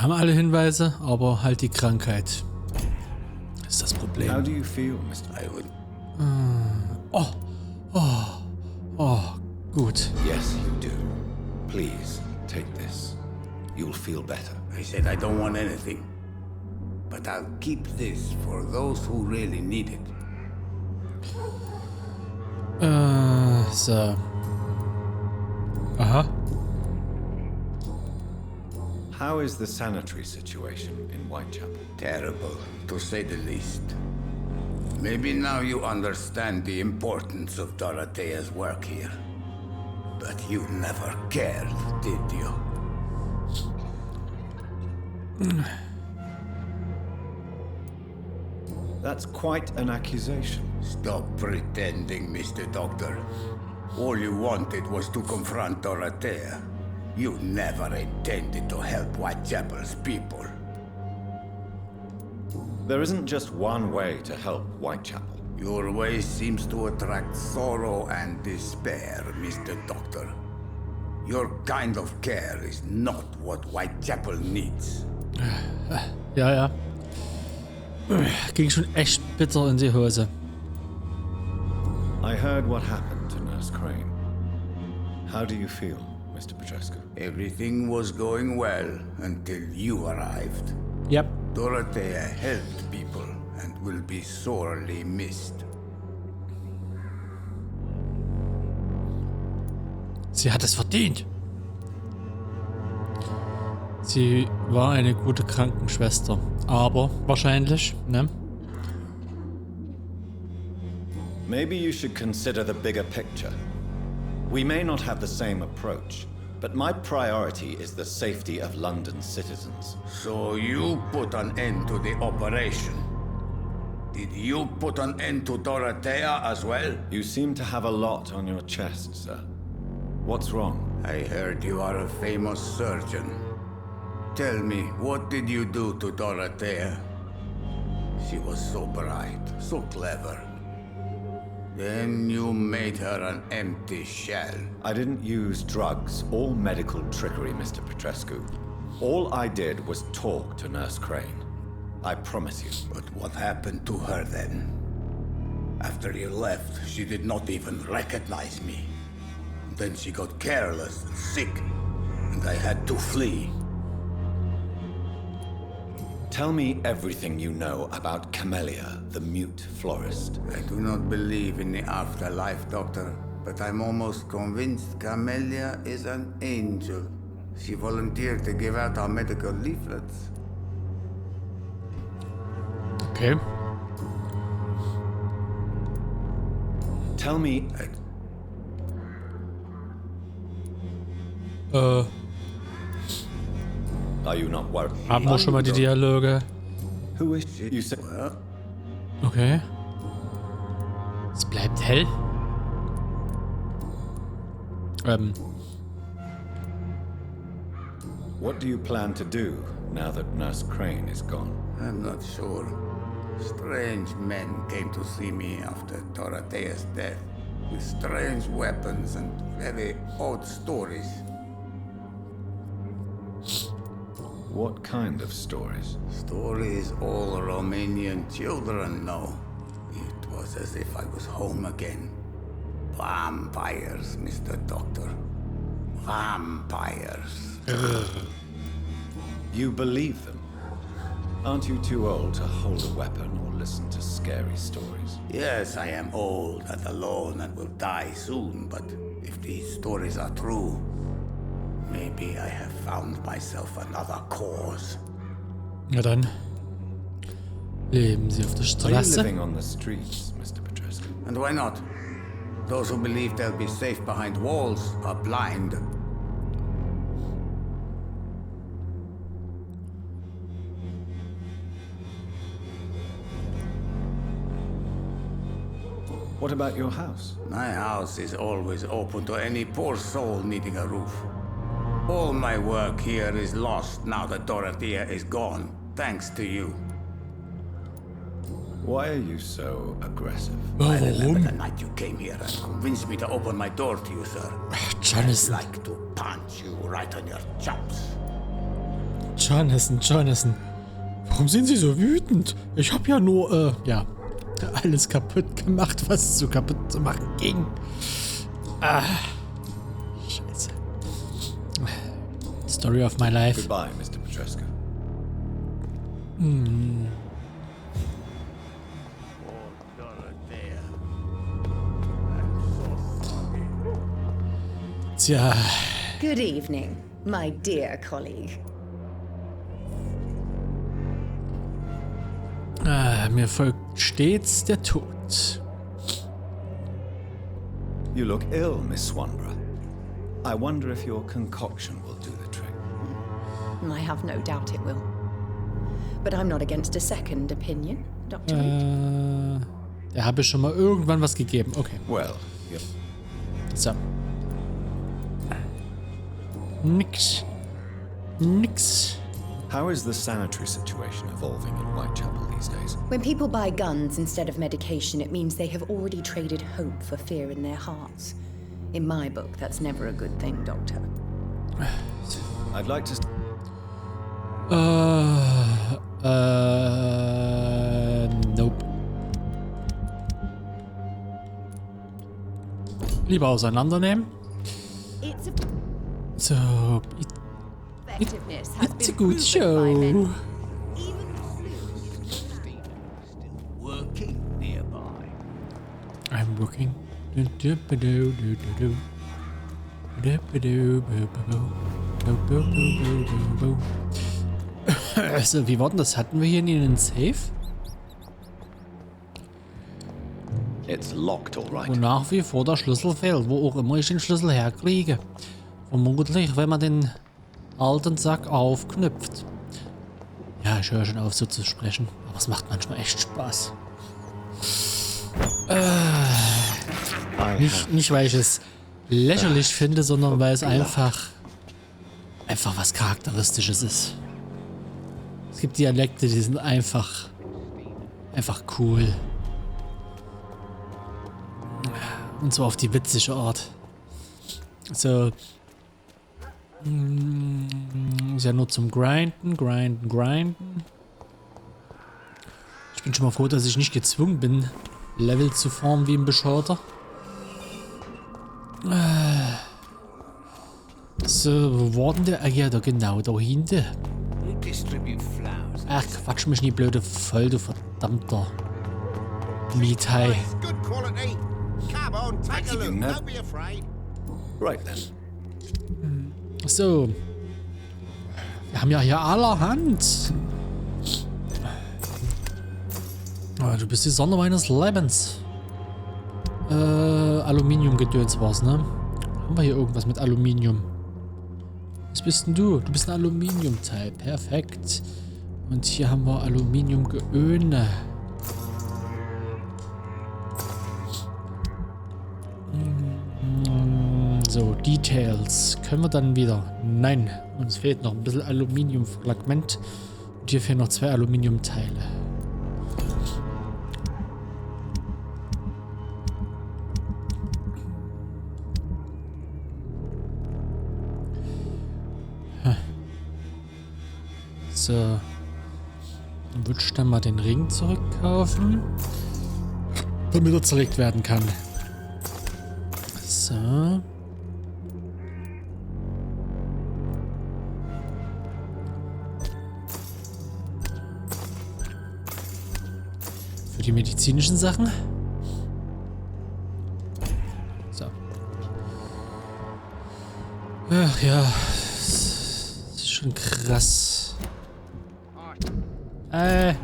Wir haben alle Hinweise, aber halt die Krankheit ist das Problem. How do you feel, Mr. Haywood? Gut. Yes, you do. Please, take this. You'll feel better. I said I don't want anything. But I'll keep this for those who really need it. So. Aha. How is the sanitary situation in Whitechapel? Terrible, to say the least. Maybe now you understand the importance of Dorothea's work here. But you never cared, did you? That's quite an accusation. Stop pretending, Mr. Doctor. All you wanted was to confront Dorothea. You never intended to help Whitechapel's people. There isn't just one way to help Whitechapel. Your way seems to attract sorrow and despair, Mr. Doctor. Your kind of care is not what Whitechapel needs. Ja. Ging schon echt bitter in die Hose. I heard what happened to Nurse Crane. How do you feel, Mr. Petrescu? Everything was going well until you arrived. Yep. Dorothea helped people and will be sorely missed. Sie hat es verdient. Sie war eine gute Krankenschwester. Aber wahrscheinlich, ne? Maybe you should consider the bigger picture. We may not have the same approach, but my priority is the safety of London's citizens. So you put an end to the operation. Did you put an end to Dorothea as well? You seem to have a lot on your chest, sir. What's wrong? I heard you are a famous surgeon. Tell me, what did you do to Dorothea? She was so bright, so clever. Then you made her an empty shell. I didn't use drugs or medical trickery, Mr. Petrescu. All I did was talk to Nurse Crane. I promise you. But what happened to her then? After you left, she did not even recognize me. Then she got careless and sick, and I had to flee. Tell me everything you know about Camellia, the mute florist. I do not believe in the afterlife, Doctor, but I'm almost convinced Camellia is an angel. She volunteered to give out our medical leaflets. Okay. Tell me... Are you not worried? Haben wir schon mal die Dialoge. Who is she? You said... Okay. Es bleibt hell. What do you plan to do now that Nurse Crane is gone? I'm not sure. Strange men came to see me after Dorothea's death, with strange weapons and very odd stories. What kind of stories? Stories all Romanian children know. It was as if I was home again. Vampires, Mr. Doctor. Vampires. You believe them? Aren't you too old to hold a weapon or listen to scary stories? Yes, I am old and alone and will die soon, but if these stories are true, maybe I have found myself another cause. Ja dann. Leben Sie auf der Are you Straße? living on the streets, Mr. Petrescu? And why not? Those who believe they'll be safe behind walls are blind. What about your house? My house is always open to any poor soul needing a roof. All my work here is lost now that Dorothea is gone, thanks to you. Why are you so aggressive? I remember the night you came here and convinced me to open my door to you, sir. I'd Jonathan. like to punch you right on your chops. Jonathan. Warum sind Sie so wütend? Ich habe ja nur, ja, alles kaputt gemacht, was es so kaputt zu machen ging. Scheiße. Story of my life. Goodbye, Mr. Petrescu. Tja. Good evening, my dear colleague. Mir folgt stets der Tod. You look ill, Miss Swanborough. I wonder if your concoction will do the trick. I have no doubt it will. But I'm not against a second opinion, Dr. Reed. Da habe ich schon mal irgendwann was gegeben. Okay. Well, yep. So. Nix. How is the sanitary situation evolving in Whitechapel these days? When people buy guns instead of medication, it means they have already traded hope for fear in their hearts. In my book, that's never a good thing, Doctor. I'd like to... Nope. Lieber auseinandernehmen. So, it's a good show. Working nearby. I'm working. So, wie war denn das? Hatten wir hier nie einen Safe? It's locked, all right. Wo nach wie vor der Schlüssel fehlt, wo auch immer ich den Schlüssel herkriege. Vermutlich, wenn man den alten Sack aufknüpft. Ja, ich höre schon auf so zu sprechen, aber es macht manchmal echt Spaß. Nicht weil ich es lächerlich finde, sondern weil es einfach was Charakteristisches ist. Es gibt Dialekte, die sind einfach cool. Und so auf die witzige Art. So. Ist ja nur zum Grinden. Ich bin schon mal froh, dass ich nicht gezwungen bin, Level zu farmen wie ein Bescheuerter. So, wo war denn der? Ah ja, da genau, da hinten. Ach, quatsch mich nie, blöde voll, du verdammter Miethai. Right then. So. Wir haben ja hier allerhand. Oh, du bist die Sonne meines Lebens. Aluminiumgedöns war's, ne? Haben wir hier irgendwas mit Aluminium? Was bist denn du? Du bist ein Aluminiumteil. Perfekt. Und hier haben wir Aluminiumgeöne. So, Details. Können wir dann wieder? Nein. Uns fehlt noch ein bisschen Aluminiumfragment. Und hier fehlen noch 2 Aluminiumteile. So. Dann würde ich dann mal den Ring zurückkaufen, damit er zerlegt werden kann. So. Für die medizinischen Sachen. So. Ach ja. Das ist schon krass.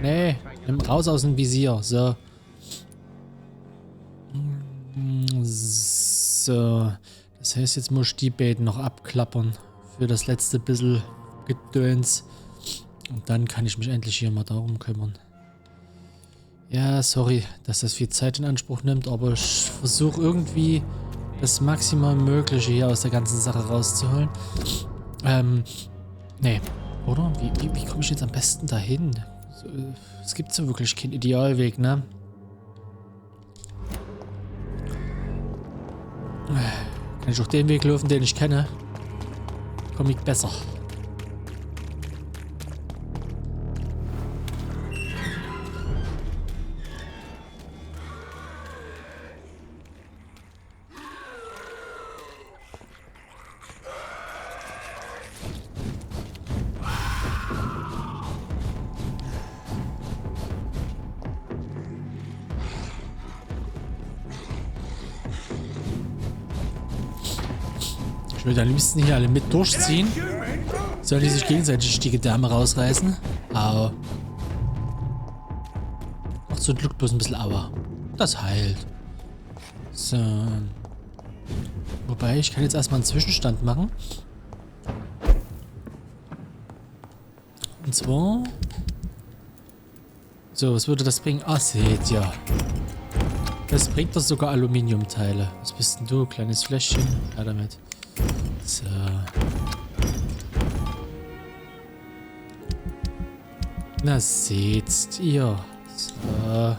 Nee. Nimm raus aus dem Visier. So. So. Das heißt, jetzt muss ich die beiden noch abklappern. Für das letzte bisschen Gedöns. Und dann kann ich mich endlich hier mal darum kümmern. Ja, sorry, dass das viel Zeit in Anspruch nimmt, aber ich versuche irgendwie das maximal Mögliche hier aus der ganzen Sache rauszuholen. Nee. Oder? Wie komme ich jetzt am besten dahin? So, es gibt so wirklich keinen Idealweg, ne? Kann ich auch den Weg laufen, den ich kenne? Komme ich besser. Ich würde am liebsten hier alle mit durchziehen. Sollen die sich gegenseitig die Gedärme rausreißen? Au. Ach, zum Glück bloß ein bisschen Aua. Das heilt. So. Wobei, ich kann jetzt erstmal einen Zwischenstand machen. Und zwar... So, was würde das bringen? Ah, seht ihr. Das bringt doch sogar Aluminiumteile. Was bist denn du? Kleines Fläschchen. Ja, damit. So. Na, seht ihr. So.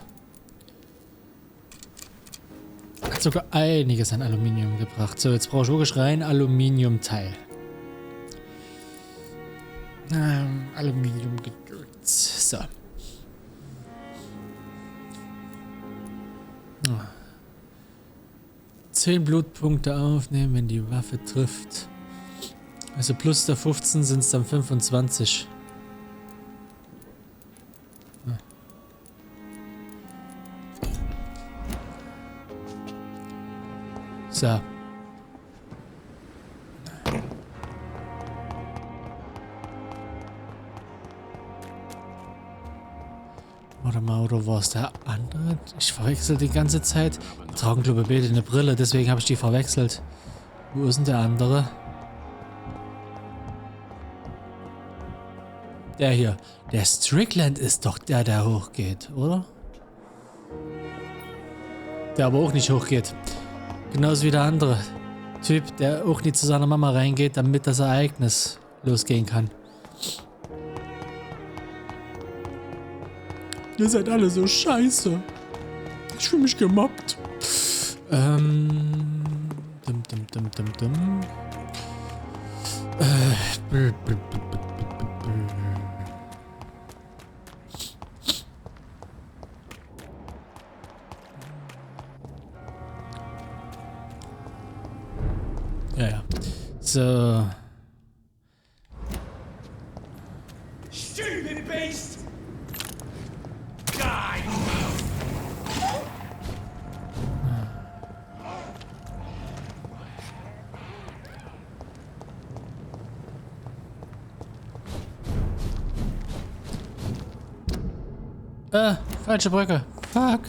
Hat sogar einiges an Aluminium gebracht. So, jetzt brauche ich wirklich rein Aluminiumteil. Aluminiumgedöns. So. 10 Blutpunkte aufnehmen, wenn die Waffe trifft. Also plus der 15 sind es dann 25. So. Warte mal, oder war es der andere? Ich verwechsel die ganze Zeit. Die tragen, glaube ich, beide eine Brille, deswegen habe ich die verwechselt. Wo ist denn der andere? Der hier. Der Strickland ist doch der, der hochgeht, oder? Der aber auch nicht hochgeht. Genauso wie der andere Typ, der auch nicht zu seiner Mama reingeht, damit das Ereignis losgehen kann. Ihr seid alle so scheiße. Ich fühle mich gemobbt. Ja, ja. So. Stupid beast! Die! Falsche Brücke. Fuck.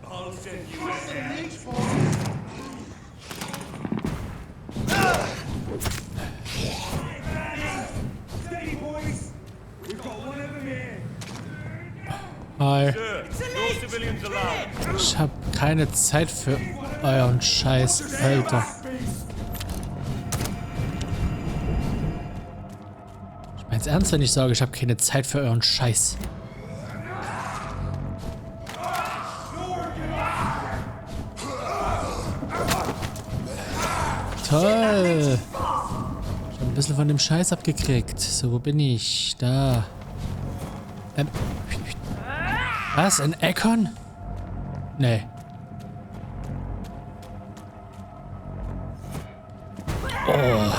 I'll send you a Steady, boys! We've got one of them here! Hi. Sir, no civilians allowed. Ich hab keine Zeit für euren Scheiß, Alter. Ich mein's ernst, wenn ich sage, ich habe keine Zeit für euren Scheiß. Toll. Ich hab ein bisschen von dem Scheiß abgekriegt. So, wo bin ich? Da. Was? Ein Anachon? Nee. Oh.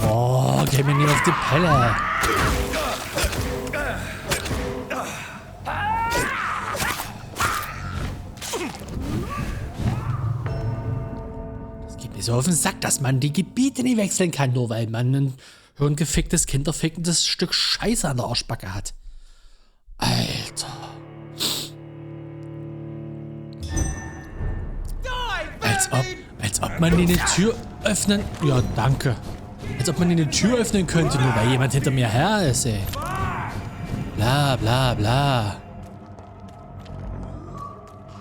Oh, geh mir nicht auf die Pelle. Das geht mir so auf den Sack, dass man die Gebiete nicht wechseln kann, nur weil man ein hirngeficktes, kinderfickendes Stück Scheiße an der Arschbacke hat. Alter. Als ob man eine Tür öffnen... Ja, danke. Als ob man eine Tür öffnen könnte, nur weil jemand hinter mir her ist, ey. Bla, bla, bla.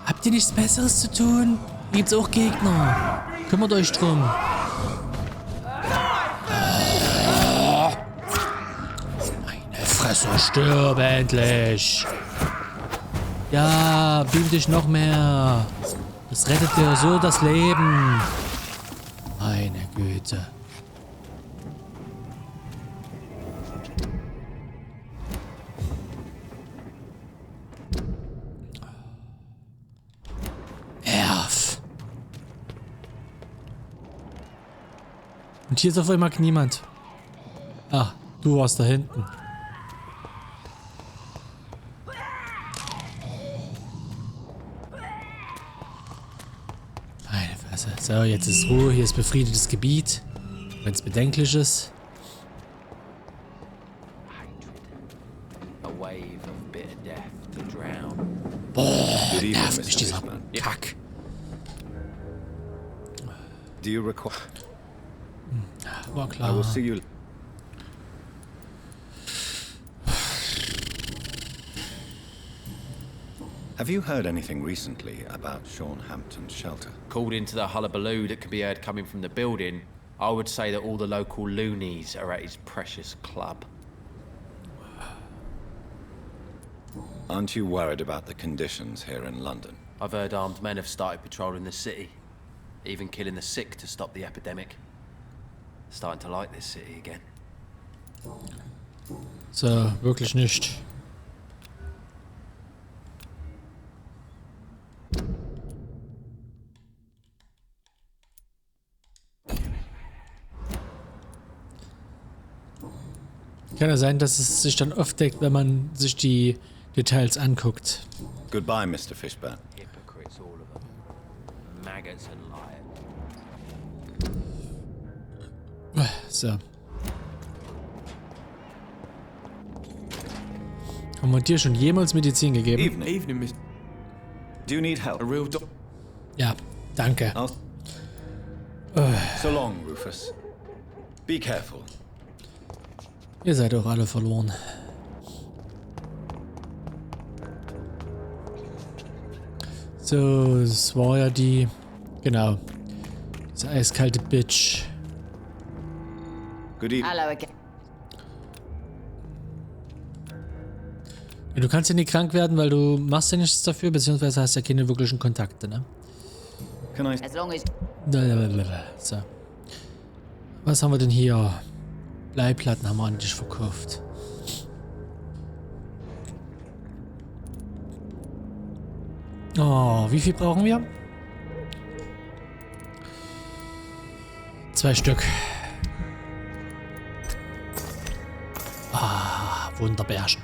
Habt ihr nichts Besseres zu tun? Hier gibt's auch Gegner. Kümmert euch drum. Meine Fresse, stirb endlich. Ja, beam dich noch mehr. Das rettet dir so das Leben. Meine Güte. Nerv. Und hier ist auf einmal niemand. Ach, du warst da hinten. Meine Fresse. So, jetzt ist Ruhe. Hier ist befriedetes Gebiet. Wenn es bedenklich ist. Boah, nervt mich dieser Kack. Do you require? War I will klar. see you. Have you heard anything recently about Sean Hampton's shelter? Called into the hullabaloo that can be heard coming from the building, I would say that all the local loonies are at his precious club. Aren't you worried about the conditions here in London? I've heard armed men have started patrolling the city, even killing the sick to stop the epidemic. Starting to like this city again. So, wirklich nicht. Kann ja sein, dass es sich dann aufdeckt, wenn man sich die Details anguckt. Goodbye, Mr. Fishbat. Hypocrites, all of them. Maggots and liars. So. Haben wir dir schon jemals Medizin gegeben? Evening, Mr. Do you need help? Ja, danke. So long, Rufus. Be careful. Ihr seid auch alle verloren. So, es war ja die... Genau. Diese eiskalte Bitch. Good evening. Hello again. Ja, du kannst ja nicht krank werden, weil du machst ja nichts dafür, beziehungsweise hast ja keine wirklichen Kontakte, ne? Can I? As long as So. Was haben wir denn hier? Bleiplatten haben wir an dich verkauft. Oh, wie viel brauchen wir? 2 Stück. Ah, Wunderbärchen.